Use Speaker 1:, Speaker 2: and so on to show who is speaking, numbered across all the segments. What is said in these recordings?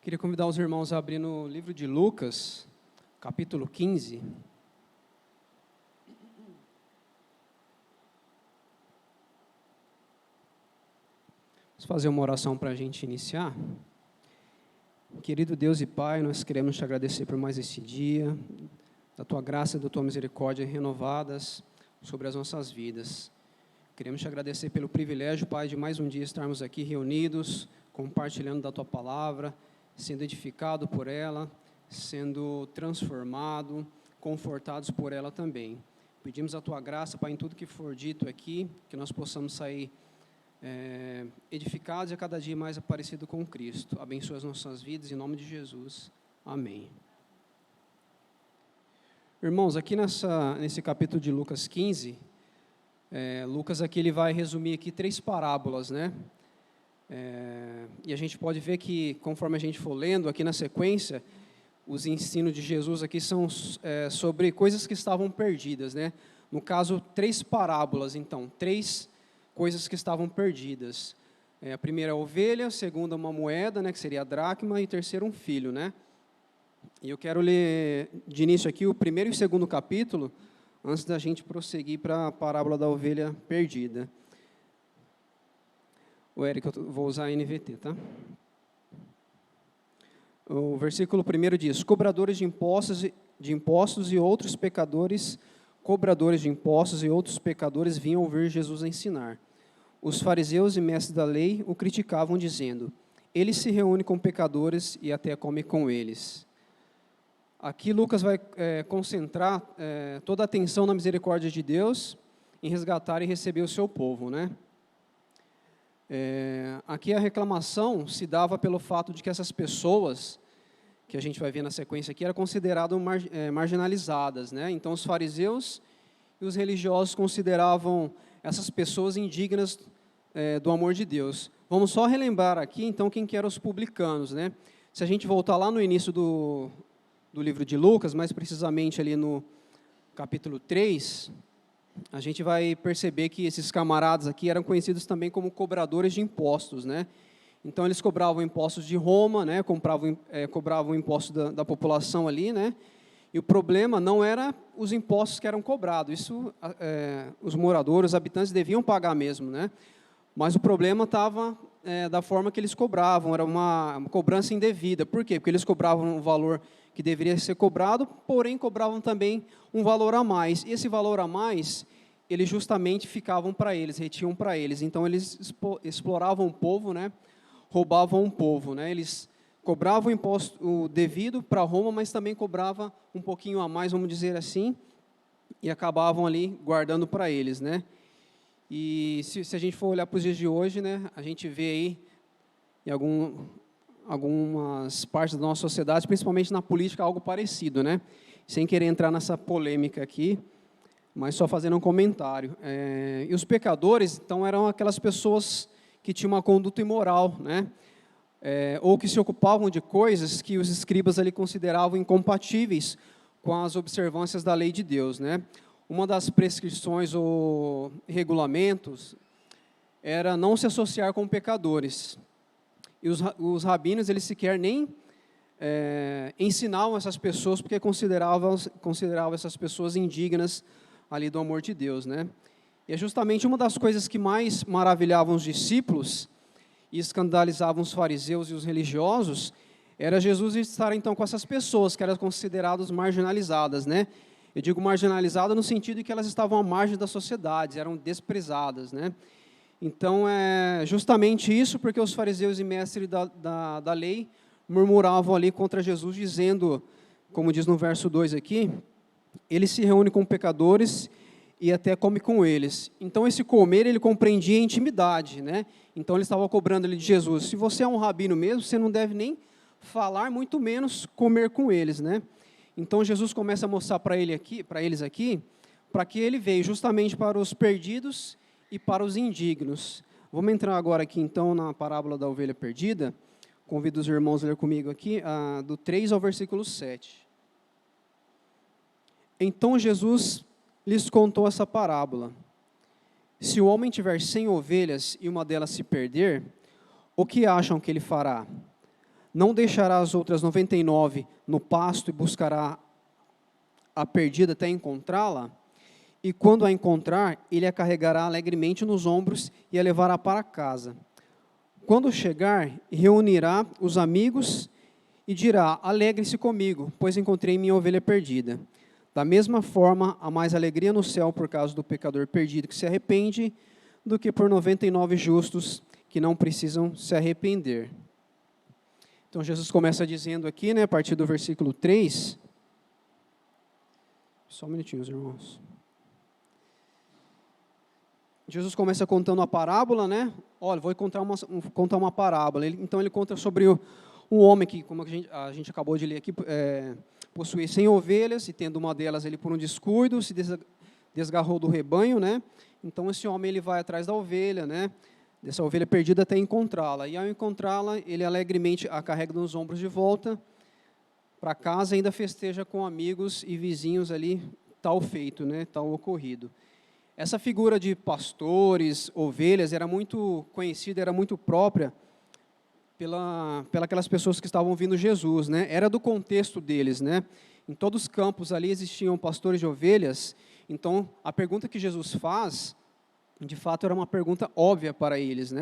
Speaker 1: Queria convidar os irmãos a abrir no livro de Lucas, capítulo 15. Vamos fazer uma oração para a gente iniciar. Querido Deus e Pai, nós queremos te agradecer por mais esse dia, da tua graça e da tua misericórdia renovadas sobre as nossas vidas. Queremos te agradecer pelo privilégio, Pai, de mais um dia estarmos aqui reunidos, compartilhando da tua palavra, sendo edificado por ela, sendo transformado, confortados por ela também. Pedimos a tua graça, Pai, em tudo que for dito aqui, que nós possamos sair edificados e a cada dia mais parecido com Cristo. Abençoa as nossas vidas, em nome de Jesus. Amém. Irmãos, aqui nesse capítulo de Lucas 15, Lucas aqui ele vai resumir aqui 3 parábolas, né? E a gente pode ver que, conforme a gente for lendo aqui na sequência, os ensinos de Jesus aqui são sobre coisas que estavam perdidas, né? No caso, 3 parábolas, então, 3 coisas que estavam perdidas. A primeira, a ovelha; a segunda, uma moeda, né, que seria a dracma; e terceiro, um filho, né? E eu quero ler de início aqui o primeiro e o segundo capítulo, antes da gente prosseguir para a parábola da ovelha perdida. O Eric, eu vou usar a NVT, tá? O versículo 1 diz: cobradores de impostos e outros pecadores, cobradores de impostos e outros pecadores vinham ouvir Jesus ensinar. Os fariseus e mestres da lei o criticavam, dizendo: ele se reúne com pecadores e até come com eles. Aqui Lucas vai concentrar toda a atenção na misericórdia de Deus em resgatar e receber o seu povo, né? Aqui a reclamação se dava pelo fato de que essas pessoas, que a gente vai ver na sequência aqui, eram consideradas marginalizadas, né? Então os fariseus e os religiosos consideravam essas pessoas indignas do amor de Deus. Vamos só relembrar aqui, então, quem que eram os publicanos, né? Se a gente voltar lá no início do livro de Lucas, mais precisamente ali no capítulo 3, a gente vai perceber que esses camaradas aqui eram conhecidos também como cobradores de impostos, né? Então, eles cobravam impostos de Roma, né? Cobravam impostos da população ali, né? E o problema não era os impostos que eram cobrados, isso os moradores, os habitantes deviam pagar mesmo, né? Mas o problema estava da forma que eles cobravam, era uma cobrança indevida. Por quê? Porque eles cobravam um valor que deveria ser cobrado, porém cobravam também um valor a mais. E esse valor a mais, eles justamente ficavam para eles, retinham para eles. Então, eles exploravam o povo, né? Roubavam o povo, né? Eles cobravam o imposto devido para Roma, mas também cobrava um pouquinho a mais, vamos dizer assim, e acabavam ali guardando para eles, né? E se a gente for olhar para os dias de hoje, né, a gente vê aí em algumas partes da nossa sociedade, principalmente na política, algo parecido, né? Sem querer entrar nessa polêmica aqui, mas só fazendo um comentário. E os pecadores, então, eram aquelas pessoas que tinham uma conduta imoral, né? Ou que se ocupavam de coisas que os escribas ali consideravam incompatíveis com as observâncias da lei de Deus, né? Uma das prescrições ou regulamentos era não se associar com pecadores. E os rabinos, eles sequer nem ensinavam essas pessoas, porque consideravam essas pessoas indignas ali do amor de Deus, né? E é justamente uma das coisas que mais maravilhavam os discípulos e escandalizavam os fariseus e os religiosos, era Jesus estar então com essas pessoas que eram consideradas marginalizadas, né? Eu digo marginalizadas no sentido de que elas estavam à margem da sociedade, eram desprezadas, né? Então, é justamente isso, porque os fariseus e mestres da lei murmuravam ali contra Jesus, dizendo, como diz no verso 2 aqui, ele se reúne com pecadores e até come com eles. Então, esse comer, ele compreendia a intimidade, né? Então, ele estava cobrando ali de Jesus: se você é um rabino mesmo, você não deve nem falar, muito menos comer com eles, né? Então, Jesus começa a mostrar para eles aqui, para que ele veio justamente para os perdidos e para os indignos. Vamos entrar agora aqui, então, na parábola da ovelha perdida. Convido os irmãos a ler comigo aqui, do 3 ao versículo 7. Então, Jesus lhes contou essa parábola: se o homem tiver 100 ovelhas e uma delas se perder, o que acham que ele fará? não deixará as outras 99 no pasto e buscará a perdida até encontrá-la? E quando a encontrar, ele a carregará alegremente nos ombros e a levará para casa. Quando chegar, reunirá os amigos e dirá: alegre-se comigo, pois encontrei minha ovelha perdida. Da mesma forma, há mais alegria no céu por causa do pecador perdido que se arrepende, do que por 99 justos que não precisam se arrepender. Então, Jesus começa dizendo aqui, a partir do versículo 3. Só um minutinho, irmãos. Jesus começa contando uma parábola, Olha, vou contar uma parábola. Então, ele conta sobre um homem que, como a gente acabou de ler aqui, possuía 100 ovelhas, e tendo uma delas, ele por um descuido, se desgarrou do rebanho, Então, esse homem, ele vai atrás da ovelha, Dessa ovelha perdida até encontrá-la. E, ao encontrá-la, ele alegremente a carrega nos ombros de volta para casa, e ainda festeja com amigos e vizinhos ali, tal feito, tal ocorrido. Essa figura de pastores, ovelhas, era muito conhecida, era muito própria pelas pessoas que estavam ouvindo Jesus, Era do contexto deles, Em todos os campos ali existiam pastores de ovelhas. Então, a pergunta que Jesus faz, de fato, era uma pergunta óbvia para eles,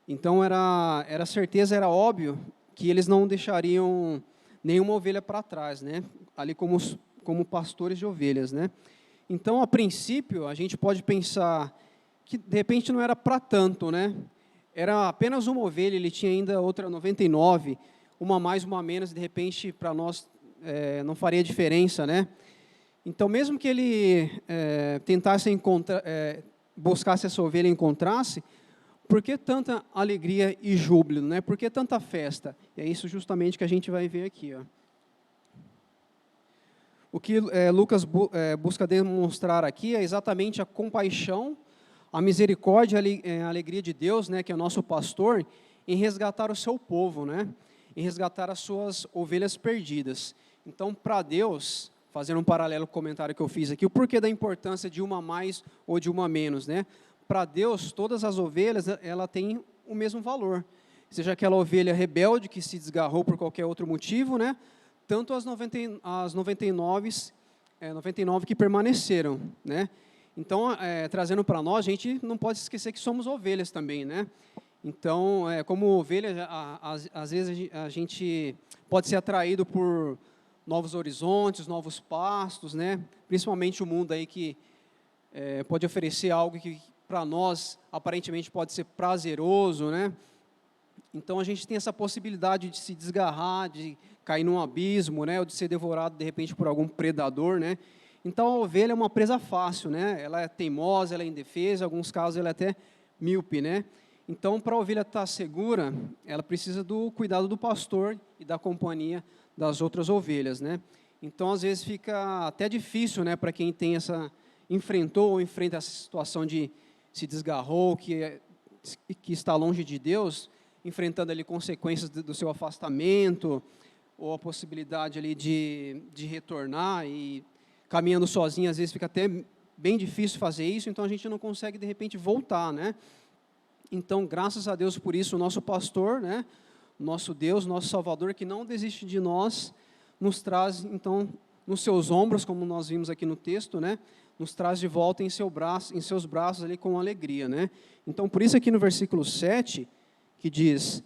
Speaker 1: Então, era certeza, era óbvio que eles não deixariam nenhuma ovelha para trás, Ali como pastores de ovelhas, Então, a princípio, a gente pode pensar que, de repente, não era para tanto, Era apenas uma ovelha, ele tinha ainda outra 99, uma mais, uma menos, de repente, para nós, não faria diferença, Então, mesmo que ele tentasse buscasse essa ovelha e encontrasse, por que tanta alegria e júbilo, Por que tanta festa? E é isso justamente que a gente vai ver aqui, O que Lucas busca demonstrar aqui é exatamente a compaixão, a misericórdia e a alegria de Deus, que é o nosso pastor, em resgatar o seu povo, Em resgatar as suas ovelhas perdidas. Então, para Deus, fazendo um paralelo com o comentário que eu fiz aqui, o porquê da importância de uma mais ou de uma menos, Para Deus, todas as ovelhas, ela tem o mesmo valor. Seja aquela ovelha rebelde que se desgarrou por qualquer outro motivo, tanto as 99 que permaneceram, Então, trazendo para nós, a gente não pode esquecer que somos ovelhas também, Então, como ovelha, às vezes a gente pode ser atraído por novos horizontes, novos pastos, Principalmente o mundo aí que pode oferecer algo que para nós aparentemente pode ser prazeroso, Então, a gente tem essa possibilidade de se desgarrar, de cair num abismo, ou de ser devorado, de repente, por algum predador, Então, a ovelha é uma presa fácil, Ela é teimosa, ela é indefesa, em alguns casos, ela é até míope, Então, para a ovelha estar segura, ela precisa do cuidado do pastor e da companhia das outras ovelhas, Então, às vezes, fica até difícil, para quem enfrentou ou enfrenta essa situação de se desgarrou, que está longe de Deus, enfrentando ali consequências do seu afastamento, ou a possibilidade ali de retornar, e caminhando sozinho, às vezes fica até bem difícil fazer isso, então a gente não consegue, de repente, voltar, Então, graças a Deus por isso, o nosso pastor, nosso Deus, nosso Salvador, que não desiste de nós, nos traz, então, nos seus ombros, como nós vimos aqui no texto, nos traz de volta em seus braços ali com alegria, Então, por isso aqui no versículo 7, que diz: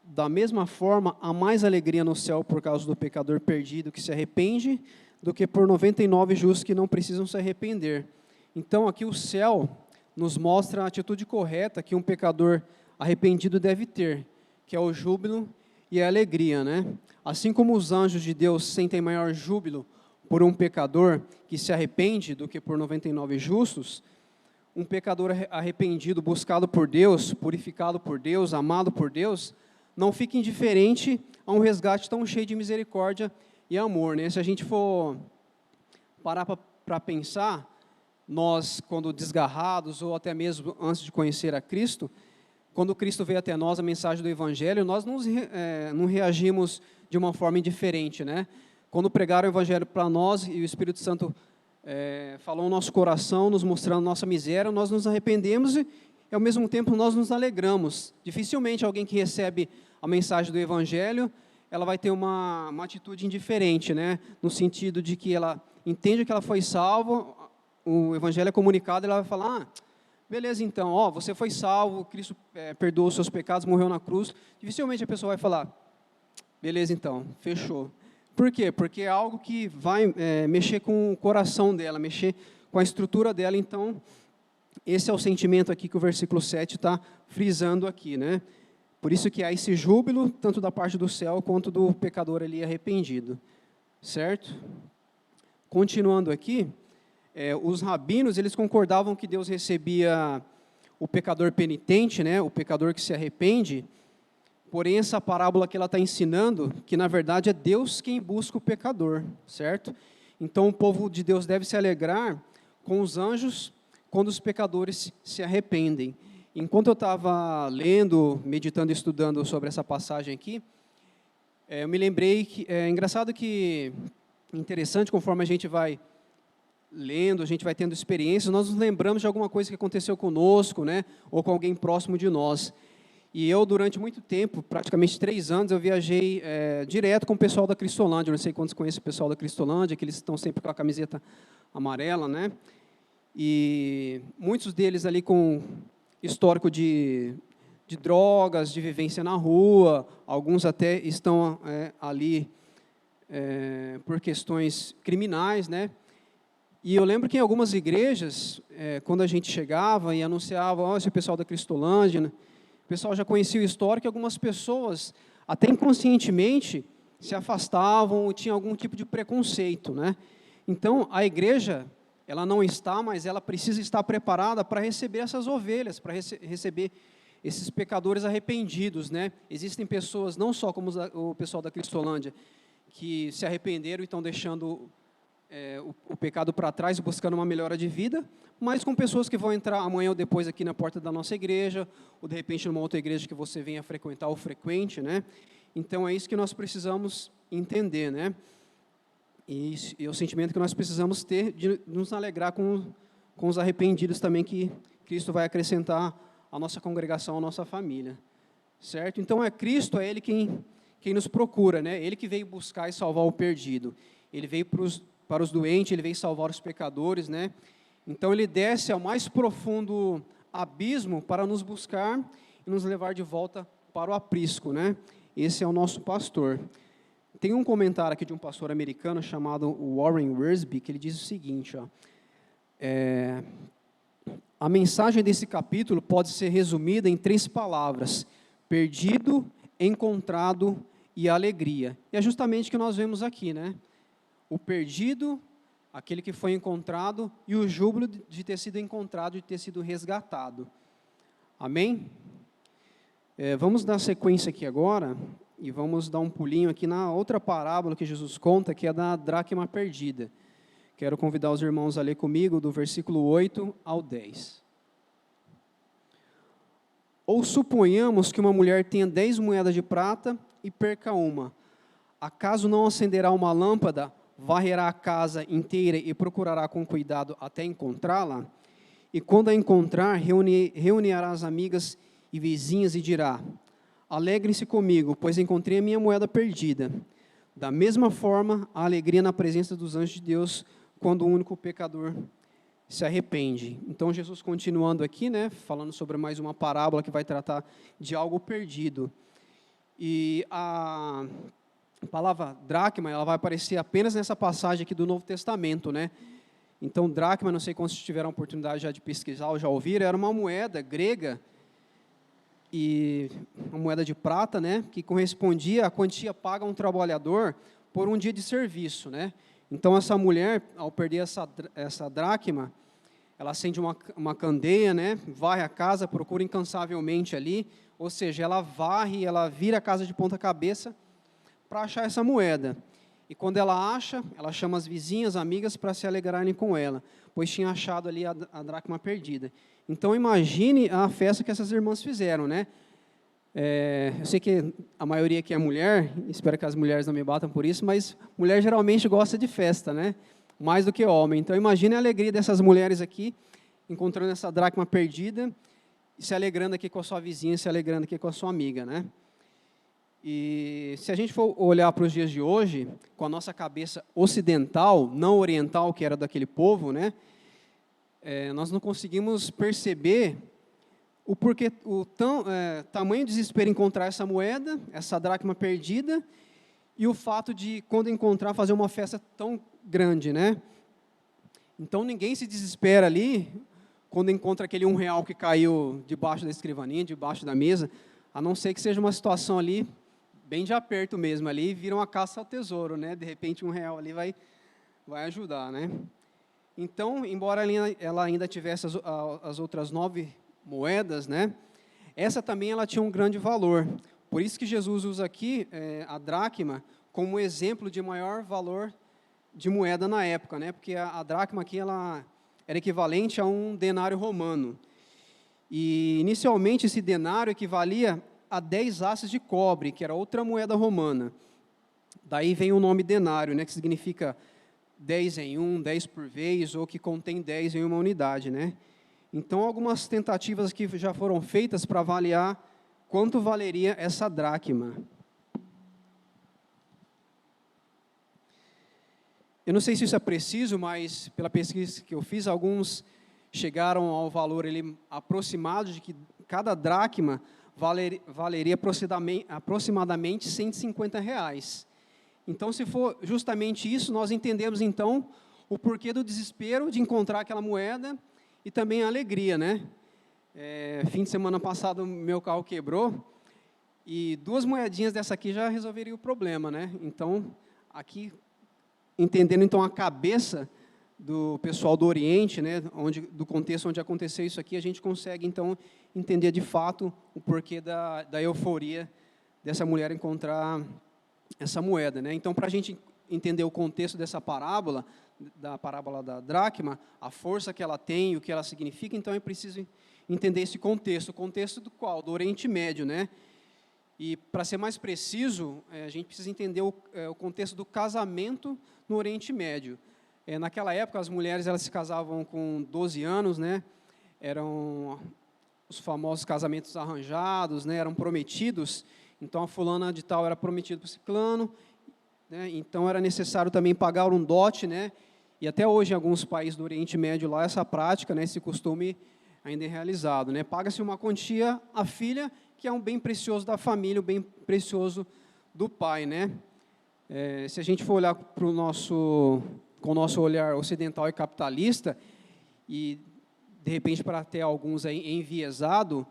Speaker 1: da mesma forma, há mais alegria no céu por causa do pecador perdido que se arrepende, do que por 99 justos que não precisam se arrepender. Então, aqui o céu nos mostra a atitude correta que um pecador arrependido deve ter, que é o júbilo e a alegria, Assim como os anjos de Deus sentem maior júbilo por um pecador que se arrepende do que por 99 justos, um pecador arrependido, buscado por Deus, purificado por Deus, amado por Deus, não fica indiferente a um resgate tão cheio de misericórdia e amor, Se a gente for parar para pensar, nós, quando desgarrados, ou até mesmo antes de conhecer a Cristo, quando Cristo veio até nós, a mensagem do Evangelho, nós não reagimos de uma forma indiferente, Quando pregaram o Evangelho para nós, e o Espírito Santo falou no nosso coração, nos mostrando nossa miséria, nós nos arrependemos, e e ao mesmo tempo nós nos alegramos. Dificilmente alguém que recebe a mensagem do Evangelho, ela vai ter uma atitude indiferente, né? No sentido de que ela entende que ela foi salva, o Evangelho é comunicado, ela vai falar, beleza então, ó, você foi salvo, Cristo perdoou os seus pecados, morreu na cruz. Dificilmente a pessoa vai falar, beleza então, fechou. Por quê? Porque é algo que vai mexer com o coração dela, mexer com a estrutura dela. Então, esse é o sentimento aqui que o versículo 7 está frisando aqui, né? Por isso que há esse júbilo, tanto da parte do céu, quanto do pecador ali arrependido. Certo? Continuando aqui, os rabinos, eles concordavam que Deus recebia o pecador penitente, né? O pecador que se arrepende. Porém, essa parábola que ela está ensinando, que na verdade é Deus quem busca o pecador, certo? Então, o povo de Deus deve se alegrar com os anjos quando os pecadores se arrependem. Enquanto eu estava lendo, meditando e estudando sobre essa passagem aqui, eu me lembrei que, engraçado que, interessante, conforme a gente vai lendo, a gente vai tendo experiências, nós nos lembramos de alguma coisa que aconteceu conosco, né, ou com alguém próximo de nós. E eu, durante muito tempo, praticamente 3 anos, eu viajei direto com o pessoal da Cristolândia. Eu não sei quantos conhecem o pessoal da Cristolândia, que eles estão sempre com a camiseta amarela, né? E muitos deles ali com histórico de drogas, de vivência na rua, alguns até estão ali por questões criminais, né? E eu lembro que em algumas igrejas, quando a gente chegava e anunciava, ó, esse é o pessoal da Cristolândia, né? O pessoal já conhecia o histórico, e algumas pessoas, até inconscientemente, se afastavam ou tinham algum tipo de preconceito, né? Então, a igreja, ela não está, mas ela precisa estar preparada para receber essas ovelhas, para receber esses pecadores arrependidos, né? Existem pessoas, não só como o pessoal da Cristolândia, que se arrependeram e estão deixando o pecado para trás, buscando uma melhora de vida, mas com pessoas que vão entrar amanhã ou depois aqui na porta da nossa igreja, ou de repente numa outra igreja que você venha frequentar ou frequente, né? Então é isso que nós precisamos entender, né? E é o sentimento que nós precisamos ter de nos alegrar com os arrependidos também, que Cristo vai acrescentar à nossa congregação, à nossa família, certo? Então Cristo, é Ele quem nos procura, né? Ele que veio buscar e salvar o perdido. Ele veio para os doentes, Ele veio salvar os pecadores, né? Então, Ele desce ao mais profundo abismo para nos buscar e nos levar de volta para o aprisco, né? Esse é o nosso pastor. Tem um comentário aqui de um pastor americano chamado Warren Wiersbe, que ele diz o seguinte, ó, a mensagem desse capítulo pode ser resumida em 3 palavras: perdido, encontrado e alegria. E é justamente o que nós vemos aqui, né? O perdido, aquele que foi encontrado, e o júbilo de ter sido encontrado, de ter sido resgatado. Amém? Vamos dar sequência aqui agora, e vamos dar um pulinho aqui na outra parábola que Jesus conta, que é da dracma perdida. Quero convidar os irmãos a ler comigo, do versículo 8 ao 10. Ou suponhamos que uma mulher tenha 10 moedas de prata e perca uma. Acaso não acenderá uma lâmpada, varrerá a casa inteira e procurará com cuidado até encontrá-la? E quando a encontrar, reunirá as amigas e vizinhas e dirá: alegrem-se comigo, pois encontrei a minha moeda perdida. Da mesma forma, a alegria na presença dos anjos de Deus, quando o único pecador se arrepende. Então, Jesus continuando aqui, né, falando sobre mais uma parábola que vai tratar de algo perdido. E a palavra dracma, ela vai aparecer apenas nessa passagem aqui do Novo Testamento, né? Então, dracma, não sei quantos tiveram a oportunidade já de pesquisar ou já ouviram, era uma moeda grega, e uma moeda de prata, né, que correspondia à quantia paga a um trabalhador por um dia de serviço, né? Então, essa mulher, ao perder essa dracma, ela acende uma candeia, né, varre a casa, procura incansavelmente ali, ou seja, ela varre, ela vira a casa de ponta cabeça para achar essa moeda. E quando ela acha, ela chama as vizinhas, amigas, para se alegrarem com ela, pois tinha achado ali a dracma perdida. Então, imagine a festa que essas irmãs fizeram, né? Eu sei que a maioria aqui é mulher, espero que as mulheres não me batam por isso, mas mulher geralmente gosta de festa, né? Mais do que homem. Então, imagine a alegria dessas mulheres aqui, encontrando essa dracma perdida, se alegrando aqui com a sua vizinha, se alegrando aqui com a sua amiga, né? E se a gente for olhar para os dias de hoje, com a nossa cabeça ocidental, não oriental, que era daquele povo, né? Nós não conseguimos perceber o porquê, tamanho desespero em encontrar essa moeda, essa dracma perdida, e o fato de, quando encontrar, fazer uma festa tão grande, né? Então, ninguém se desespera ali, quando encontra aquele R$1 que caiu debaixo da escrivaninha, debaixo da mesa, a não ser que seja uma situação ali, bem de aperto mesmo, ali, vira uma caça ao tesouro, né? De repente, R$1 ali vai ajudar, né? Então, embora ela ainda tivesse as outras 9 moedas, né? Essa também ela tinha um grande valor. Por isso que Jesus usa aqui a dracma como exemplo de maior valor de moeda na época, né? Porque a dracma aqui ela era equivalente a um denário romano. E inicialmente esse denário equivalia a 10 haces de cobre, que era outra moeda romana. Daí vem o nome denário, né? Que significa 10 em 1, 10 por vez, ou que contém 10 em uma unidade, né? Então, algumas tentativas que já foram feitas para avaliar quanto valeria essa dracma. Eu não sei se isso é preciso, mas pela pesquisa que eu fiz, alguns chegaram ao valor aproximado de que cada dracma valeria aproximadamente R$150. Então, se for justamente isso, nós entendemos, então, o porquê do desespero de encontrar aquela moeda e também a alegria, né? Fim de semana passado, meu carro quebrou e 2 moedinhas dessa aqui já resolveria o problema, né? Então, aqui, entendendo, então, a cabeça do pessoal do Oriente, né? Do contexto onde aconteceu isso aqui, a gente consegue, então, entender de fato o porquê da euforia dessa mulher encontrar essa moeda, né? Então, para a gente entender o contexto dessa parábola, da parábola da dracma, a força que ela tem, o que ela significa, então é preciso entender esse contexto. O contexto do qual? Do Oriente Médio, né? E, para ser mais preciso, a gente precisa entender o contexto do casamento no Oriente Médio. Naquela época, as mulheres elas se casavam com 12 anos, né? Eram os famosos casamentos arranjados, né? Eram prometidos. Então, a fulana de tal era prometida para o ciclano, né? Então, era necessário também pagar um dote, né? E até hoje, em alguns países do Oriente Médio, lá, essa prática, né, esse costume ainda é realizado, né? Paga-se uma quantia à filha, que é um bem precioso da família, um bem precioso do pai, né? Se a gente for olhar com o nosso olhar ocidental e capitalista, e, de repente, para ter alguns aí enviesado,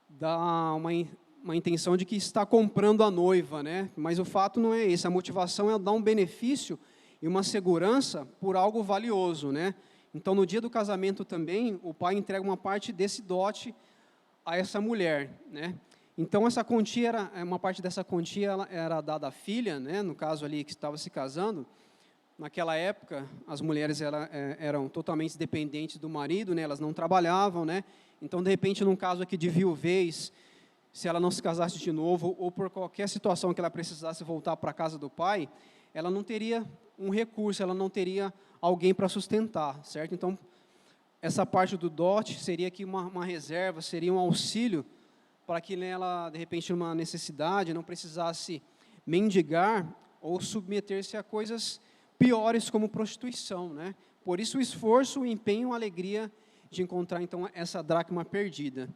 Speaker 1: dá uma intenção de que está comprando a noiva, né? Mas o fato não é esse, a motivação é dar um benefício e uma segurança por algo valioso, né? Então, no dia do casamento também, o pai entrega uma parte desse dote a essa mulher, né? Então, essa quantia, uma parte dessa quantia era dada à filha, né? No caso ali que estava se casando. Naquela época, as mulheres eram totalmente dependentes do marido, né? Elas não trabalhavam, né? Então, de repente, num caso aqui de viuvez, se ela não se casasse de novo, ou por qualquer situação que ela precisasse voltar para a casa do pai, ela não teria um recurso, ela não teria alguém para sustentar, certo? Então, essa parte do dote seria aqui uma reserva, seria um auxílio para que ela, de repente, numa necessidade, não precisasse mendigar ou submeter-se a coisas piores como prostituição, né? Por isso o esforço, o empenho, a alegria de encontrar, então, essa dracma perdida.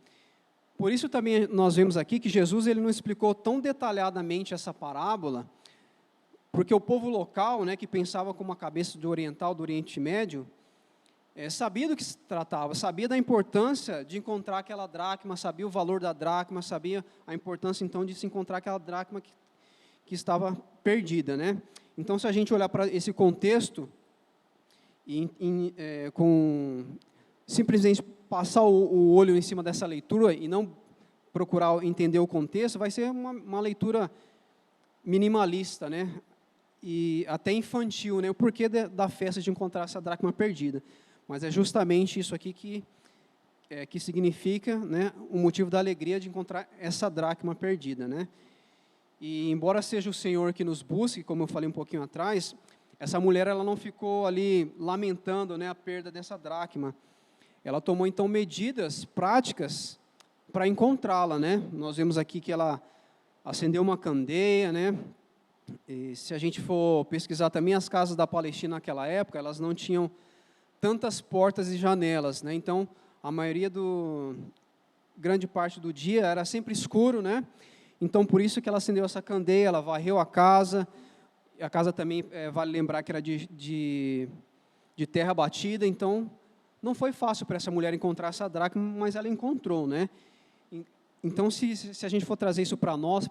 Speaker 1: Por isso também nós vemos aqui que Jesus ele não explicou tão detalhadamente essa parábola, porque o povo local, né, que pensava com uma cabeça de oriental do Oriente Médio, sabia do que se tratava, sabia da importância de encontrar aquela dracma, sabia o valor da dracma, sabia a importância, então, de se encontrar aquela dracma que estava perdida, né? Então, se a gente olhar para esse contexto, simplesmente passar o olho em cima dessa leitura e não procurar entender o contexto, vai ser uma leitura minimalista, né? E até infantil, né? O porquê da festa de encontrar essa dracma perdida. Mas é justamente isso aqui que significa, né, o motivo da alegria de encontrar essa dracma perdida, né? E embora seja o Senhor que nos busque, como eu falei um pouquinho atrás, essa mulher ela não ficou ali lamentando, né, a perda dessa dracma. Ela tomou então medidas práticas para encontrá-la, né? Nós vemos aqui que ela acendeu uma candeia, né? E se a gente for pesquisar também as casas da Palestina naquela época, elas não tinham tantas portas e janelas, né? Então, a maioria grande parte do dia era sempre escuro, né? Então, por isso que ela acendeu essa candeia, ela varreu a casa também, vale lembrar que era de terra batida, então, não foi fácil para essa mulher encontrar essa dracma, mas ela encontrou, né? Então, se a gente for trazer isso para nós,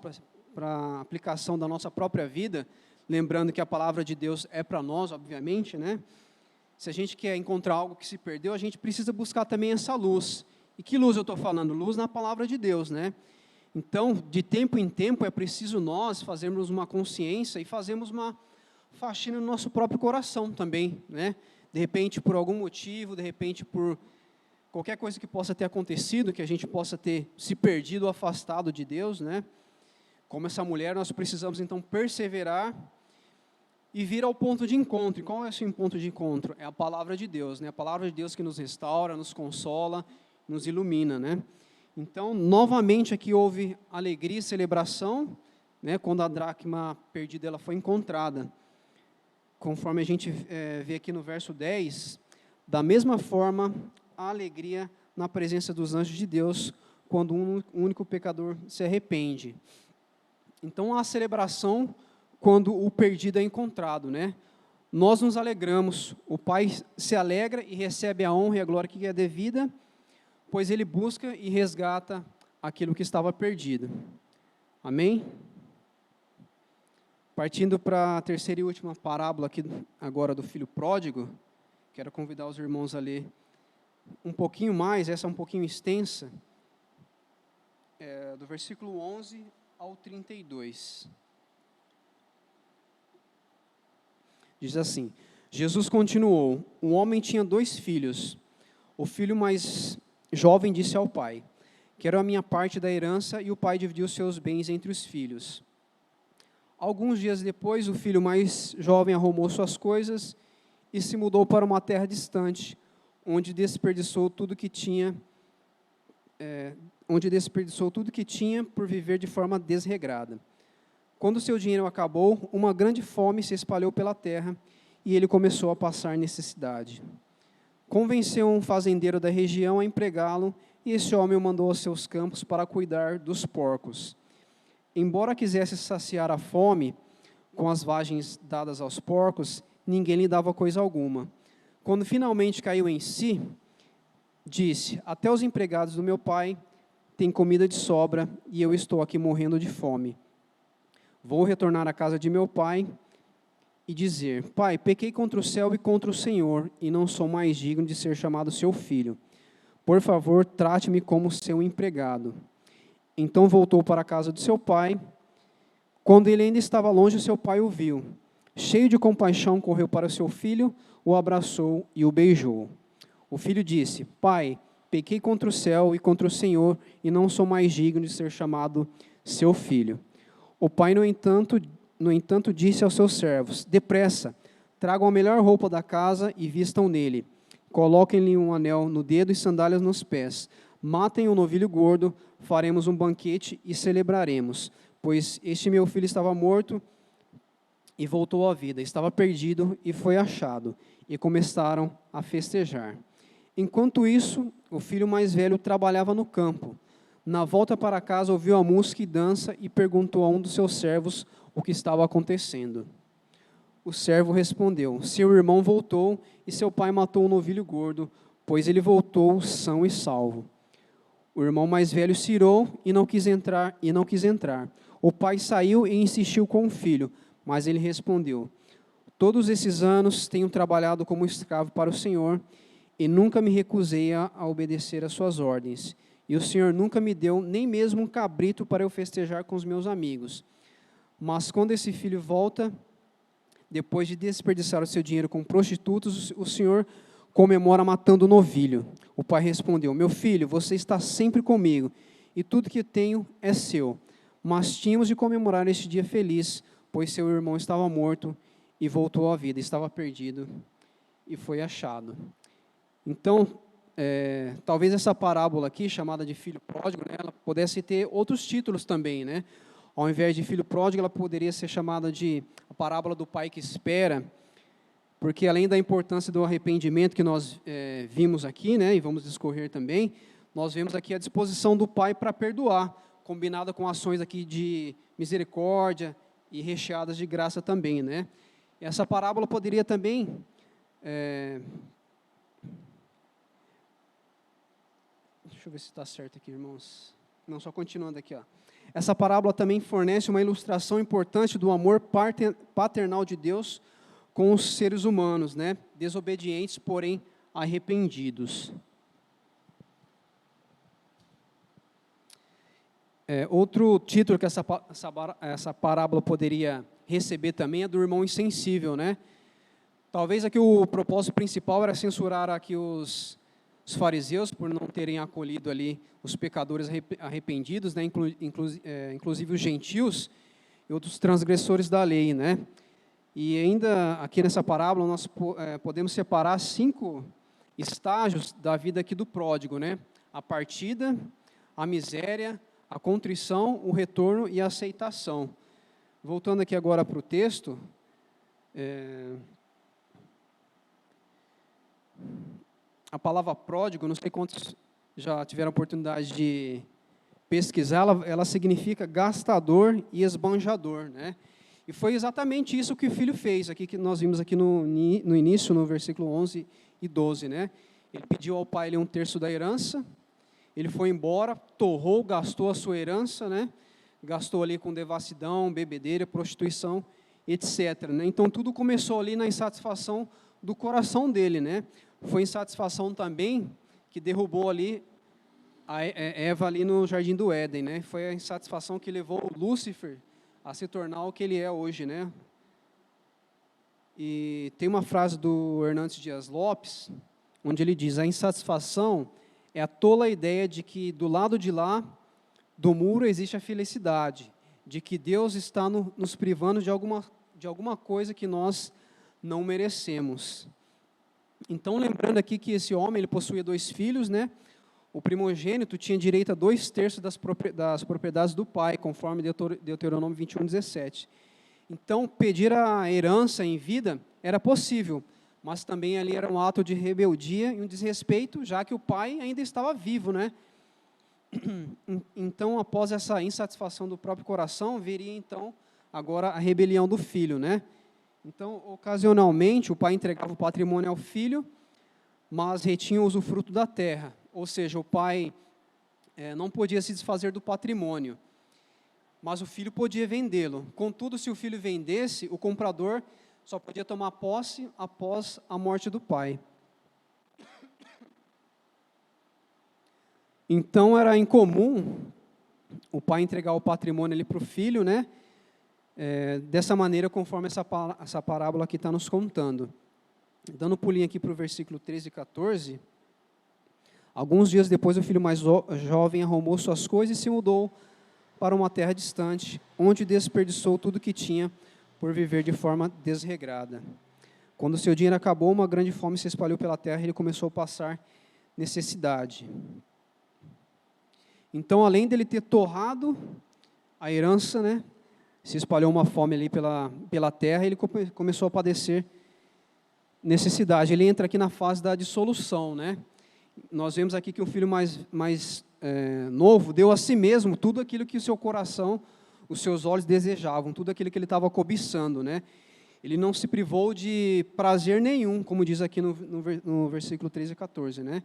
Speaker 1: para a aplicação da nossa própria vida, lembrando que a palavra de Deus é para nós, obviamente, né? Se a gente quer encontrar algo que se perdeu, a gente precisa buscar também essa luz. E que luz eu estou falando? Luz na palavra de Deus, né? Então, de tempo em tempo, é preciso nós fazermos uma consciência e fazermos uma faxina no nosso próprio coração também, né? De repente, por algum motivo, de repente, por qualquer coisa que possa ter acontecido, que a gente possa ter se perdido ou afastado de Deus, né? Como essa mulher, nós precisamos, então, perseverar e vir ao ponto de encontro. E qual é esse ponto de encontro? É a palavra de Deus, né? A palavra de Deus que nos restaura, nos consola, nos ilumina, né? Então, novamente, aqui houve alegria e celebração, né? Quando a dracma perdida ela foi encontrada. Conforme a gente vê aqui no verso 10, da mesma forma, a alegria na presença dos anjos de Deus, quando um único pecador se arrepende. Então, há celebração quando o perdido é encontrado, né? Nós nos alegramos, o Pai se alegra e recebe a honra e a glória que é devida, pois Ele busca e resgata aquilo que estava perdido. Amém? Partindo para a terceira e última parábola aqui agora do filho pródigo, quero convidar os irmãos a ler um pouquinho mais, essa é um pouquinho extensa, do versículo 11 ao 32. Diz assim: Jesus continuou, um homem tinha 2 filhos. O filho mais jovem disse ao pai: quero a minha parte da herança, e o pai dividiu seus bens entre os filhos. Alguns dias depois, o filho mais jovem arrumou suas coisas e se mudou para uma terra distante, onde desperdiçou tudo que tinha por viver de forma desregrada. Quando seu dinheiro acabou, uma grande fome se espalhou pela terra e ele começou a passar necessidade. Convenceu um fazendeiro da região a empregá-lo e esse homem o mandou aos seus campos para cuidar dos porcos. Embora quisesse saciar a fome com as vagens dadas aos porcos, ninguém lhe dava coisa alguma. Quando finalmente caiu em si, disse: até os empregados do meu pai têm comida de sobra e eu estou aqui morrendo de fome. Vou retornar à casa de meu pai e dizer: pai, pequei contra o céu e contra o Senhor, e não sou mais digno de ser chamado seu filho. Por favor, trate-me como seu empregado. Então voltou para a casa de seu pai. Quando ele ainda estava longe, seu pai o viu. Cheio de compaixão, correu para o seu filho, o abraçou e o beijou. O filho disse: pai, pequei contra o céu e contra o Senhor, e não sou mais digno de ser chamado seu filho. O pai, no entanto, disse aos seus servos: depressa, tragam a melhor roupa da casa e vistam nele. Coloquem-lhe um anel no dedo e sandálias nos pés. Matem um novilho gordo, faremos um banquete e celebraremos. Pois este meu filho estava morto e voltou à vida, estava perdido e foi achado. E começaram a festejar. Enquanto isso, o filho mais velho trabalhava no campo. Na volta para casa, ouviu a música e dança e perguntou a um dos seus servos o que estava acontecendo. O servo respondeu: seu irmão voltou e seu pai matou um novilho gordo, pois ele voltou são e salvo. O irmão mais velho se irou e não quis entrar. O pai saiu e insistiu com o filho, mas ele respondeu: todos esses anos tenho trabalhado como escravo para o Senhor e nunca me recusei a obedecer às suas ordens. E o Senhor nunca me deu nem mesmo um cabrito para eu festejar com os meus amigos. Mas quando esse filho volta, depois de desperdiçar o seu dinheiro com prostitutos, o Senhor comemora matando um novilho. O pai respondeu: meu filho, você está sempre comigo, e tudo que tenho é seu. Mas tínhamos de comemorar este dia feliz, pois seu irmão estava morto e voltou à vida, estava perdido e foi achado. Então, talvez essa parábola aqui, chamada de filho pródigo, né, ela pudesse ter outros títulos também, né? Ao invés de filho pródigo, ela poderia ser chamada de a parábola do pai que espera, porque além da importância do arrependimento que nós vimos aqui, né, e vamos discorrer também, nós vemos aqui a disposição do pai para perdoar, combinada com ações aqui de misericórdia e recheadas de graça também, né? Essa parábola poderia também deixa eu ver se está certo aqui, irmãos. Não, só continuando aqui, ó. Essa parábola também fornece uma ilustração importante do amor paternal de Deus com os seres humanos, né? Desobedientes, porém arrependidos. Outro título que essa parábola poderia receber também é do irmão insensível, né? Talvez aqui o propósito principal era censurar aqui os fariseus por não terem acolhido ali os pecadores arrependidos, né? Inclusive os gentios e outros transgressores da lei, né? E ainda aqui nessa parábola nós podemos separar 5 estágios da vida aqui do pródigo, né? A partida, a miséria, a contrição, o retorno e a aceitação. Voltando aqui agora para o texto, a palavra pródigo, não sei quantos já tiveram a oportunidade de pesquisar, ela significa gastador e esbanjador, né? E foi exatamente isso que o filho fez, aqui que nós vimos aqui no início, no versículo 11 e 12, né? Ele pediu ao pai ali 1/3 da herança, ele foi embora, torrou, gastou a sua herança, né? Gastou ali com devassidão, bebedeira, prostituição, etc, né? Então, tudo começou ali na insatisfação do coração dele, né? Foi insatisfação também que derrubou ali a Eva ali no Jardim do Éden, né? Foi a insatisfação que levou Lúcifer a se tornar o que ele é hoje, né? E tem uma frase do Hernandes Dias Lopes, onde ele diz: a insatisfação é a tola ideia de que do lado de lá do muro existe a felicidade, de que Deus está nos privando de alguma coisa que nós não merecemos. Então, lembrando aqui que esse homem, ele possuía 2 filhos, né? O primogênito tinha direito a 2/3 das propriedades do pai, conforme Deuteronômio 21:17. Então, pedir a herança em vida era possível, mas também ali era um ato de rebeldia e um desrespeito, já que o pai ainda estava vivo, né? Então, após essa insatisfação do próprio coração, viria então agora a rebelião do filho, né? Então, ocasionalmente, o pai entregava o patrimônio ao filho, mas retinha o usufruto da terra. Ou seja, o pai não podia se desfazer do patrimônio, mas o filho podia vendê-lo. Contudo, se o filho vendesse, o comprador só podia tomar posse após a morte do pai. Então, era incomum o pai entregar o patrimônio ali para o filho, né? Dessa maneira, conforme essa parábola aqui está nos contando. Dando um pulinho aqui para o versículo 13 e 14, alguns dias depois o filho mais jovem arrumou suas coisas e se mudou para uma terra distante, onde desperdiçou tudo que tinha por viver de forma desregrada. Quando seu dinheiro acabou, uma grande fome se espalhou pela terra e ele começou a passar necessidade. Então, além dele ter torrado a herança, né, se espalhou uma fome ali pela terra, e ele começou a padecer necessidade. Ele entra aqui na fase da dissolução, né? Nós vemos aqui que o filho mais novo deu a si mesmo tudo aquilo que o seu coração, os seus olhos desejavam, tudo aquilo que ele estava cobiçando, né? Ele não se privou de prazer nenhum, como diz aqui no versículo 13 e 14, né?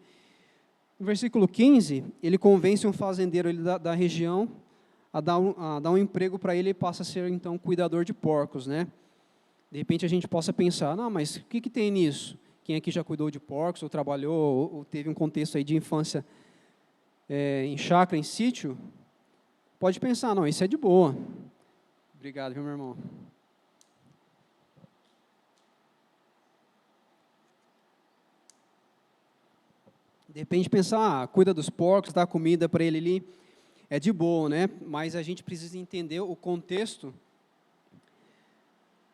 Speaker 1: No versículo 15, ele convence um fazendeiro da região a dar um emprego para ele e passa a ser, então, cuidador de porcos, né? De repente a gente possa pensar, não, mas o que tem nisso? Quem aqui já cuidou de porcos, ou trabalhou, ou teve um contexto aí de infância em chácara, em sítio, pode pensar, não, isso é de boa. Obrigado, viu, meu irmão? De repente pensar, cuida dos porcos, dá comida para ele ali, é de boa, né? Mas a gente precisa entender o contexto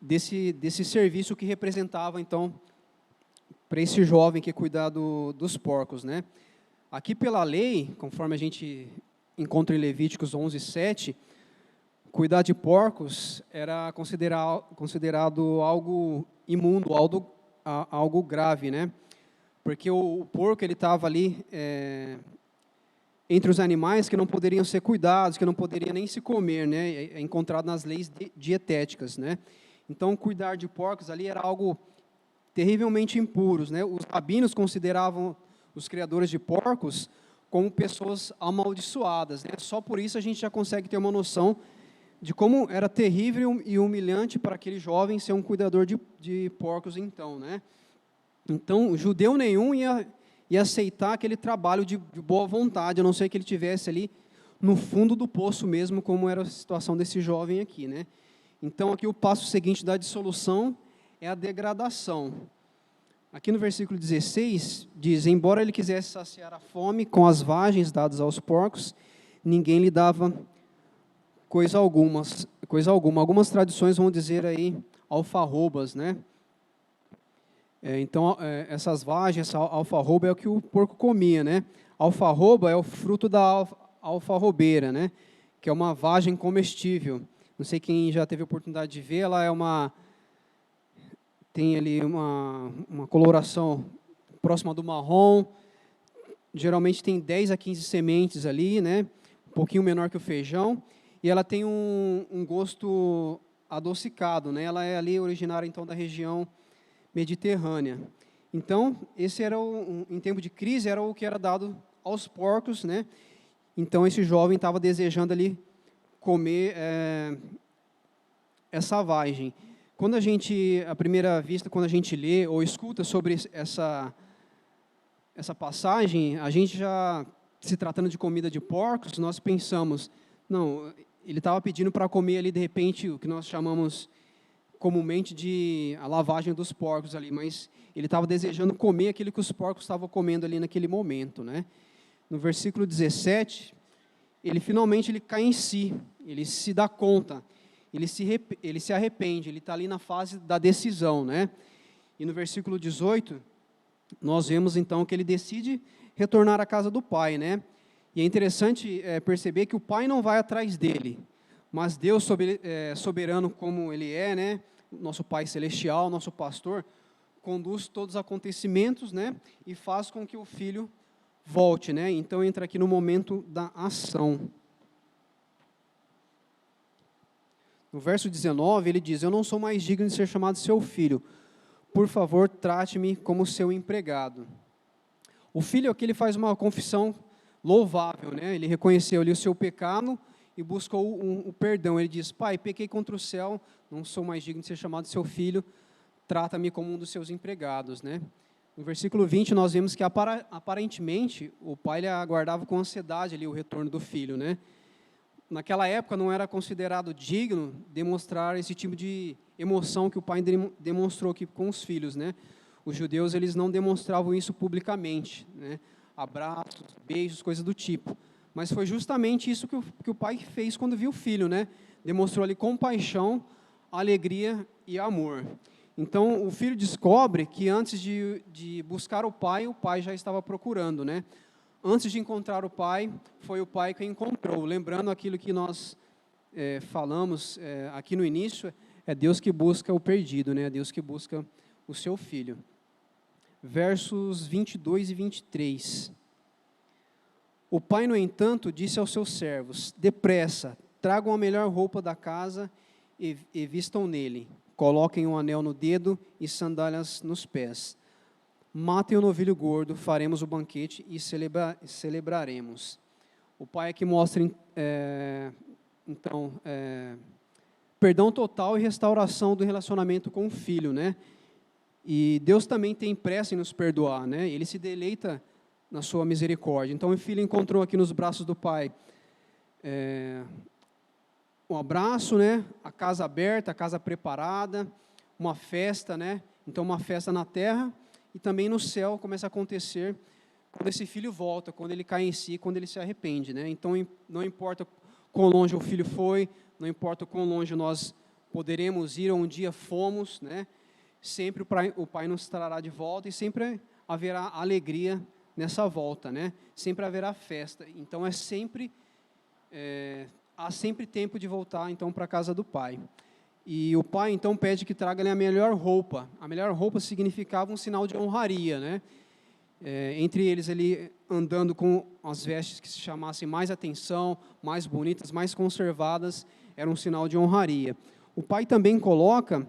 Speaker 1: desse serviço que representava, então, para esse jovem que cuidar dos porcos, né? Aqui pela lei, conforme a gente encontra em Levíticos 11:7, cuidar de porcos era considerado algo imundo, algo grave, né? Porque o porco ele estava ali entre os animais que não poderiam ser cuidados, que não poderiam nem se comer, né? É encontrado nas leis dietéticas, né? Então, cuidar de porcos ali era algo terrivelmente impuros, né? Os rabinos consideravam os criadores de porcos como pessoas amaldiçoadas, né? Só por isso a gente já consegue ter uma noção de como era terrível e humilhante para aquele jovem ser um cuidador de porcos, então, né? Então, judeu nenhum ia aceitar aquele trabalho de boa vontade, a não ser que ele tivesse ali no fundo do poço mesmo, como era a situação desse jovem aqui, né? Então, aqui o passo seguinte da dissolução é a degradação. Aqui no versículo 16, diz, embora ele quisesse saciar a fome com as vagens dadas aos porcos, ninguém lhe dava coisa alguma. Algumas tradições vão dizer aí alfarrobas, né? Então, essas vagens, essa alfarroba é o que o porco comia, né? Alfarroba é o fruto da alfarrobeira, né? Que é uma vagem comestível. Não sei quem já teve a oportunidade de ver, ela tem ali uma coloração próxima do marrom, geralmente tem 10 a 15 sementes ali, né? Um pouquinho menor que o feijão, e ela tem um gosto adocicado, né? Ela é ali originária, então, da região mediterrânea. Então, esse era, em tempo de crise, era o que era dado aos porcos, né? Então, esse jovem estava desejando ali comer essa vagem. Quando à primeira vista, quando a gente lê ou escuta sobre essa passagem, a gente já, se tratando de comida de porcos, nós pensamos, não, ele estava pedindo para comer ali, de repente, o que nós chamamos comumente de a lavagem dos porcos ali, mas ele estava desejando comer aquilo que os porcos estavam comendo ali naquele momento, né? No versículo 17, ele finalmente cai em si, ele se dá conta, ele se arrepende, ele está ali na fase da decisão, né? E no versículo 18, nós vemos então que ele decide retornar à casa do pai, né? E é interessante perceber que o pai não vai atrás dele, mas Deus, soberano como ele é, né? Nosso Pai Celestial, nosso pastor, conduz todos os acontecimentos, né? E faz com que o filho volte, né? Então entra aqui no momento da ação. No verso 19, ele diz, eu não sou mais digno de ser chamado seu filho, por favor, trate-me como seu empregado. O filho aqui ele faz uma confissão louvável, né? Ele reconheceu ali o seu pecado e buscou o perdão. Ele diz, pai, pequei contra o céu, não sou mais digno de ser chamado seu filho, trata-me como um dos seus empregados, né? No versículo 20, nós vemos que aparentemente o pai ele aguardava com ansiedade ali o retorno do filho, né? Naquela época não era considerado digno demonstrar esse tipo de emoção que o pai demonstrou aqui com os filhos, né? Os judeus eles não demonstravam isso publicamente, né? Abraços, beijos, coisas do tipo. Mas foi justamente isso que o pai fez quando viu o filho, né? Demonstrou ali compaixão, alegria e amor. Então, o filho descobre que antes de buscar o pai já estava procurando, né? Antes de encontrar o pai, foi o pai que encontrou. Lembrando aquilo que nós falamos aqui no início, é Deus que busca o perdido, né? É Deus que busca o seu filho. Versos 22 e 23. O pai, no entanto, disse aos seus servos, depressa, tragam a melhor roupa da casa e vistam nele. Coloquem um anel no dedo e sandálias nos pés. Matem o novilho gordo, faremos o banquete e celebraremos. O pai aqui mostra, perdão total e restauração do relacionamento com o filho, né? E Deus também tem pressa em nos perdoar, né? Ele se deleita na sua misericórdia. Então, o filho encontrou aqui nos braços do pai um abraço, né? A casa aberta, a casa preparada, uma festa, né? Então, uma festa na terra e também no céu começa a acontecer quando esse filho volta, quando ele cai em si, quando ele se arrepende, né? Então, não importa quão longe o filho foi, não importa quão longe nós poderemos ir, ou um dia fomos, né? sempre o pai nos trará de volta e sempre haverá alegria nessa volta, né? Sempre haverá festa. Então há sempre tempo de voltar então para a casa do pai. E o pai então pede que traga-lhe a melhor roupa. A melhor roupa significava um sinal de honraria, né? Entre eles, ele andando com as vestes que se chamassem mais atenção, mais bonitas, mais conservadas, era um sinal de honraria. O pai também coloca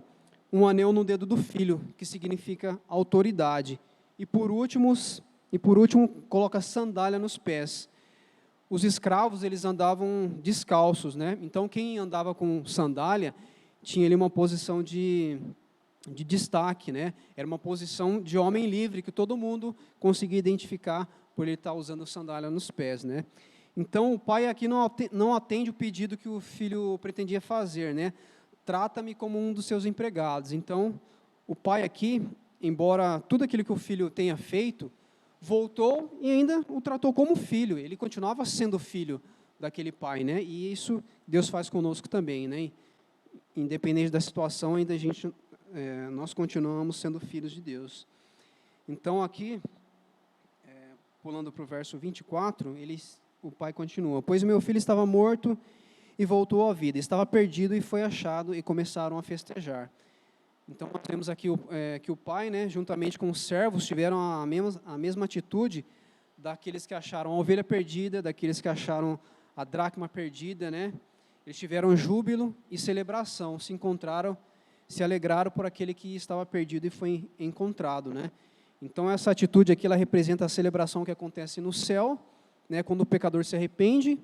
Speaker 1: um anel no dedo do filho, que significa autoridade. E por último, coloca sandália nos pés. Os escravos, eles andavam descalços, né? Então, quem andava com sandália tinha ali uma posição de destaque, né? Era uma posição de homem livre, que todo mundo conseguia identificar por ele estar usando sandália nos pés, né? Então, o pai aqui não atende o pedido que o filho pretendia fazer, né? Trata-me como um dos seus empregados. Então, o pai aqui, embora tudo aquilo que o filho tenha feito, voltou e ainda o tratou como filho. Ele continuava sendo filho daquele pai, né? E isso Deus faz conosco também, né? Independente da situação, ainda nós continuamos sendo filhos de Deus. Então, aqui, pulando para o verso 24, o pai continua: pois meu filho estava morto e voltou à vida, estava perdido e foi achado, e começaram a festejar. Então, nós temos aqui que o pai, né, juntamente com os servos, tiveram a mesma atitude daqueles que acharam a ovelha perdida, daqueles que acharam a dracma perdida, né? Eles tiveram júbilo e celebração, se alegraram por aquele que estava perdido e foi encontrado, né? Então, essa atitude aqui, ela representa a celebração que acontece no céu, né, quando o pecador se arrepende.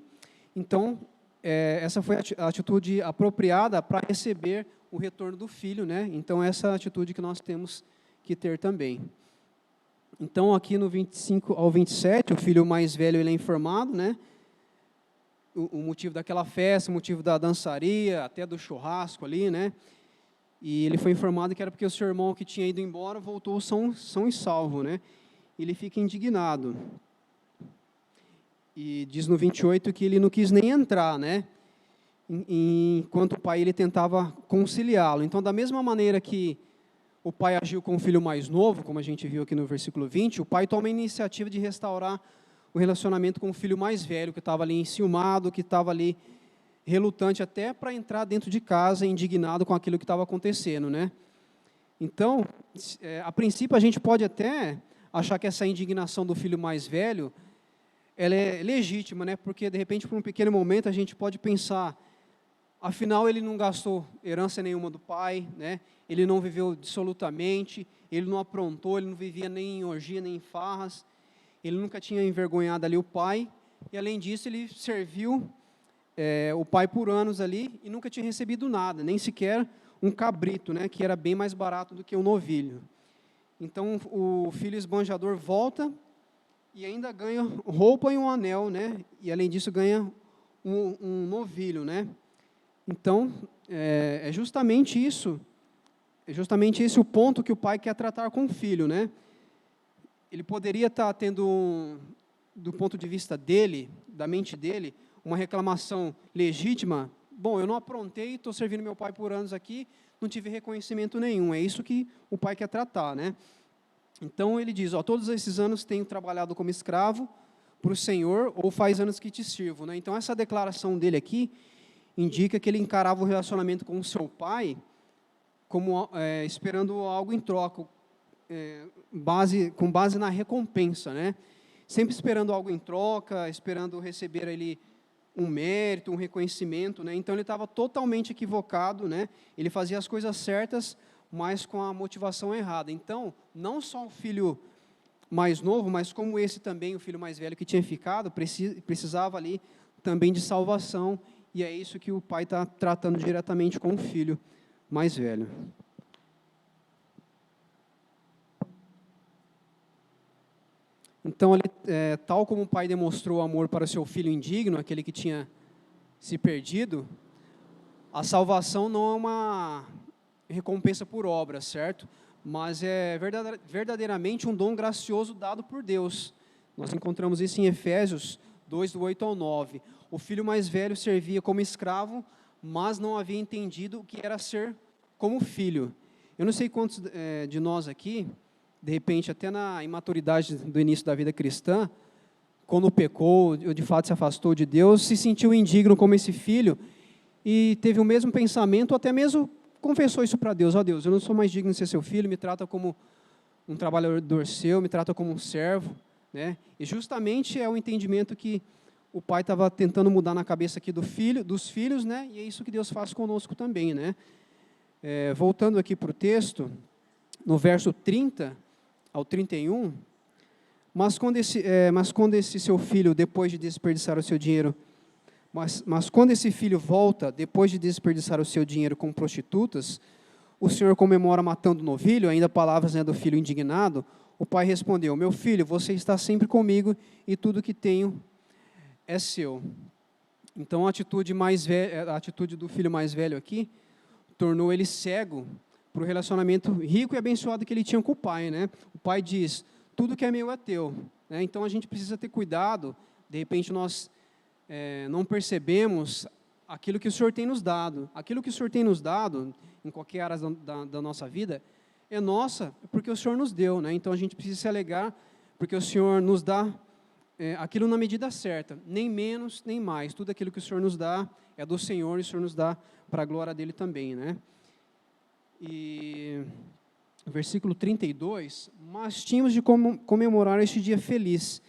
Speaker 1: Então, essa foi a atitude apropriada para receber o retorno do filho, né? Então, essa é a atitude que nós temos que ter também. Então, aqui no 25 ao 27, o filho mais velho, ele é informado, né? O motivo daquela festa, o motivo da dançaria, até do churrasco ali, né? E ele foi informado que era porque o seu irmão que tinha ido embora voltou são e salvo, né? Ele fica indignado. E diz no 28 que ele não quis nem entrar, né? Enquanto o pai ele tentava conciliá-lo. Então, da mesma maneira que o pai agiu com o filho mais novo, como a gente viu aqui no versículo 20, o pai toma a iniciativa de restaurar o relacionamento com o filho mais velho, que estava ali enciumado, que estava ali relutante até para entrar dentro de casa, indignado com aquilo que estava acontecendo, né? Então, a princípio, a gente pode até achar que essa indignação do filho mais velho, ela é legítima, né? Porque, de repente, por um pequeno momento, a gente pode pensar, afinal, ele não gastou herança nenhuma do pai, né? Ele não viveu dissolutamente, ele não aprontou, ele não vivia nem em orgia, nem em farras, ele nunca tinha envergonhado ali o pai, e, além disso, ele serviu o pai por anos ali e nunca tinha recebido nada, nem sequer um cabrito, né, que era bem mais barato do que um novilho. Então, o filho esbanjador volta e ainda ganha roupa e um anel, né, e além disso ganha um novilho, né. Então, é justamente esse o ponto que o pai quer tratar com o filho, né. Ele poderia estar tendo, do ponto de vista dele, da mente dele, uma reclamação legítima. Bom, eu não aprontei, estou servindo meu pai por anos aqui, não tive reconhecimento nenhum. É isso que o pai quer tratar, né? Então, ele diz, todos esses anos tenho trabalhado como escravo para o Senhor, ou faz anos que te sirvo, né? Então, essa declaração dele aqui indica que ele encarava o relacionamento com o seu pai como esperando algo em troca, com base na recompensa, né? Sempre esperando algo em troca, esperando receber ali um mérito, um reconhecimento, né? Então, ele estava totalmente equivocado, né? Ele fazia as coisas certas, mas com a motivação errada. Então, não só o filho mais novo, mas como esse também, o filho mais velho que tinha ficado, precisava ali também de salvação, e é isso que o pai está tratando diretamente com o filho mais velho. Então, tal como o pai demonstrou amor para seu filho indigno, aquele que tinha se perdido, a salvação não é uma recompensa por obra, certo? Mas é verdadeiramente um dom gracioso dado por Deus. Nós encontramos isso em Efésios 2, do 8 ao 9. O filho mais velho servia como escravo, mas não havia entendido o que era ser como filho. Eu não sei quantos de nós aqui, de repente, até na imaturidade do início da vida cristã, quando pecou, ou de fato se afastou de Deus, se sentiu indigno como esse filho, e teve o mesmo pensamento, ou até mesmo confessou isso para Deus: ó Deus, eu não sou mais digno de ser seu filho, me trata como um trabalhador seu, me trata como um servo, né? E justamente é o entendimento que o pai estava tentando mudar na cabeça aqui dos filhos, né? E é isso que Deus faz conosco também, né? Voltando aqui para o texto, no verso 30 ao 31, mas quando esse seu filho, depois de desperdiçar o seu dinheiro, mas quando esse filho volta, depois de desperdiçar o seu dinheiro com prostitutas, o Senhor comemora matando o novilho, ainda palavras, né, do filho indignado. O pai respondeu: meu filho, você está sempre comigo e tudo que tenho é seu. Então a atitude do filho mais velho aqui tornou ele cego para o relacionamento rico e abençoado que ele tinha com o pai, né? O pai diz: tudo que é meu é teu, né? Então a gente precisa ter cuidado. De repente nós não percebemos aquilo que o Senhor tem nos dado. Aquilo que o Senhor tem nos dado em qualquer área da nossa vida é nossa, porque o Senhor nos deu, né? Então a gente precisa se alegrar, porque o Senhor nos dá aquilo na medida certa, nem menos, nem mais. Tudo aquilo que o Senhor nos dá é do Senhor, e o Senhor nos dá para a glória dele também, né? E versículo 32, mas tínhamos de comemorar este dia feliz,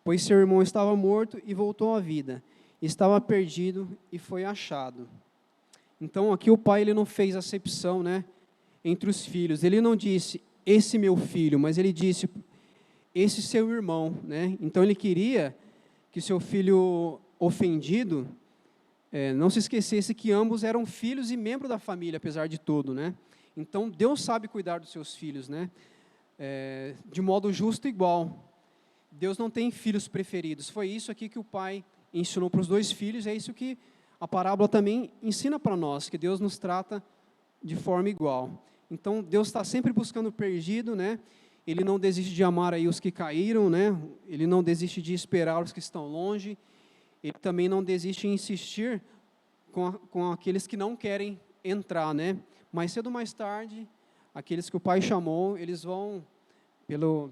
Speaker 1: pois seu irmão estava morto e voltou à vida, estava perdido e foi achado. Então aqui o pai ele não fez acepção, né, entre os filhos. Ele não disse: esse meu filho, mas ele disse: esse seu irmão, né? Então ele queria que seu filho ofendido não se esquecesse que ambos eram filhos e membros da família, apesar de tudo, né? Então Deus sabe cuidar dos seus filhos, né? De modo justo e igual. Deus não tem filhos preferidos. Foi isso aqui que o pai ensinou para os dois filhos, é isso que a parábola também ensina para nós, que Deus nos trata de forma igual. Então Deus está sempre buscando o perdido, né? Ele não desiste de amar aí os que caíram, né? Ele não desiste de esperar os que estão longe. Ele também não desiste de insistir com aqueles que não querem entrar, né? Mais cedo ou mais tarde, aqueles que o Pai chamou, eles vão,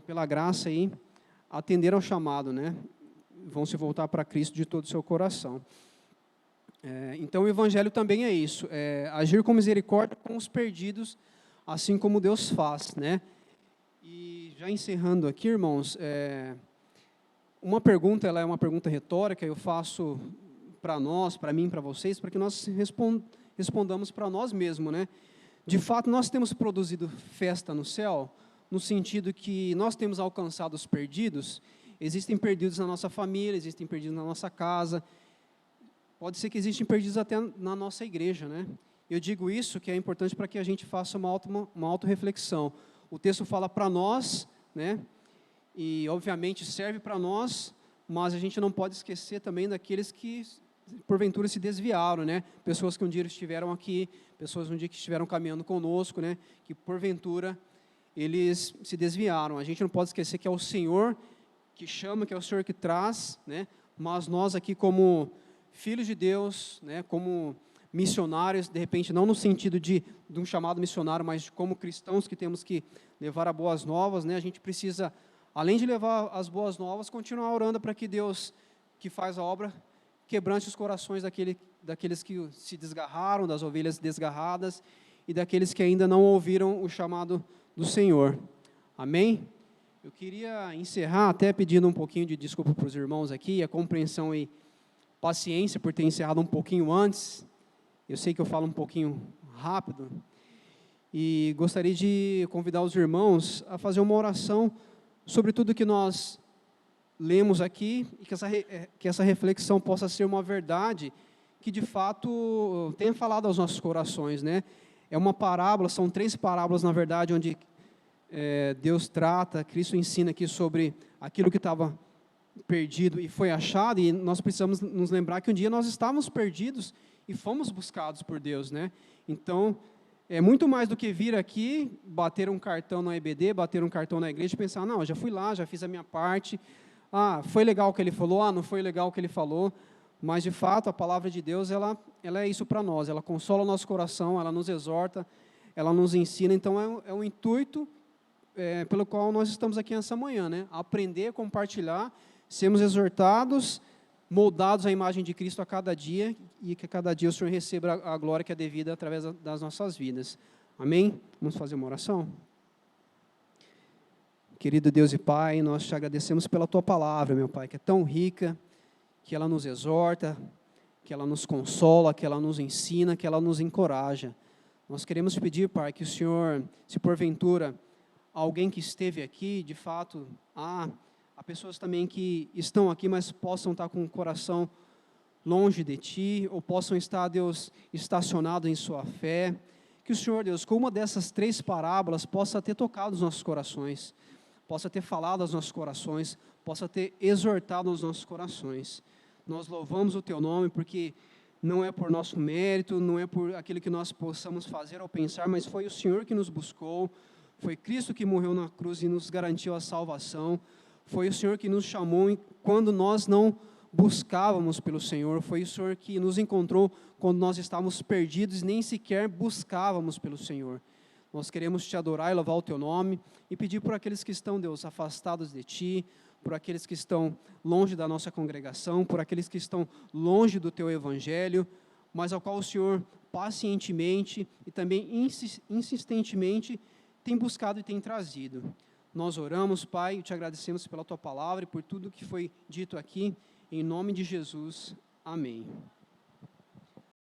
Speaker 1: pela graça aí, atender ao chamado, né? Vão se voltar para Cristo de todo o seu coração. Então o Evangelho também é isso, agir com misericórdia com os perdidos, assim como Deus faz, né? E já encerrando aqui, irmãos, uma pergunta, ela é uma pergunta retórica, eu faço para nós, para mim, para vocês, para que nós respondamos para nós mesmos, né? De fato, nós temos produzido festa no céu, no sentido que nós temos alcançado os perdidos. Existem perdidos na nossa família, existem perdidos na nossa casa, pode ser que existem perdidos até na nossa igreja, né? Eu digo isso que é importante para que a gente faça uma autorreflexão. O texto fala para nós, né? E obviamente serve para nós, mas a gente não pode esquecer também daqueles que porventura se desviaram, né? Pessoas que um dia estiveram aqui, pessoas um dia que estiveram caminhando conosco, né? Que porventura eles se desviaram. A gente não pode esquecer que é o Senhor que chama, que é o Senhor que traz, né? Mas nós aqui como filhos de Deus, né? Como missionários, de repente não no sentido de um chamado missionário, mas como cristãos que temos que levar as boas novas, né? A gente precisa, além de levar as boas novas, continuar orando para que Deus, que faz a obra, quebrante os corações daqueles que se desgarraram, das ovelhas desgarradas, e daqueles que ainda não ouviram o chamado do Senhor. Amém? Eu queria encerrar até pedindo um pouquinho de desculpa para os irmãos aqui, a compreensão e paciência por ter encerrado um pouquinho antes. Eu sei que eu falo um pouquinho rápido, e gostaria de convidar os irmãos a fazer uma oração sobre tudo que nós lemos aqui, e que essa reflexão possa ser uma verdade que de fato tenha falado aos nossos corações, né? É uma parábola, são 3 parábolas na verdade, onde Deus trata, Cristo ensina aqui sobre aquilo que estava perdido e foi achado, e nós precisamos nos lembrar que um dia nós estávamos perdidos e fomos buscados por Deus, né? Então, é muito mais do que vir aqui, bater um cartão no EBD, bater um cartão na igreja e pensar: não, já fui lá, já fiz a minha parte, foi legal o que ele falou, não foi legal o que ele falou, mas de fato a palavra de Deus, ela é isso para nós, ela consola o nosso coração, ela nos exorta, ela nos ensina. Então, é um intuito pelo qual nós estamos aqui nessa manhã, né? Aprender, compartilhar, sermos exortados, moldados à imagem de Cristo a cada dia, e que a cada dia o Senhor receba a glória que é devida através das nossas vidas. Amém? Vamos fazer uma oração? Querido Deus e Pai, nós te agradecemos pela Tua palavra, meu Pai, que é tão rica, que ela nos exorta, que ela nos consola, que ela nos ensina, que ela nos encoraja. Nós queremos te pedir, Pai, que o Senhor, se porventura alguém que esteve aqui, de fato, há pessoas também que estão aqui, mas possam estar com o coração longe de Ti, ou possam estar, Deus, estacionados em sua fé, que o Senhor, Deus, com uma dessas 3 parábolas, possa ter tocado os nossos corações, possa ter falado aos nossos corações, possa ter exortado os nossos corações. Nós louvamos o Teu nome, porque não é por nosso mérito, não é por aquilo que nós possamos fazer ou pensar, mas foi o Senhor que nos buscou, foi Cristo que morreu na cruz e nos garantiu a salvação, foi o Senhor que nos chamou quando nós não buscávamos pelo Senhor, foi o Senhor que nos encontrou quando nós estávamos perdidos e nem sequer buscávamos pelo Senhor. Nós queremos Te adorar e louvar o Teu nome e pedir por aqueles que estão, Deus, afastados de Ti, por aqueles que estão longe da nossa congregação, por aqueles que estão longe do Teu Evangelho, mas ao qual o Senhor pacientemente e também insistentemente tem buscado e tem trazido. Nós oramos, Pai, e Te agradecemos pela Tua palavra e por tudo que foi dito aqui, em nome de Jesus. Amém.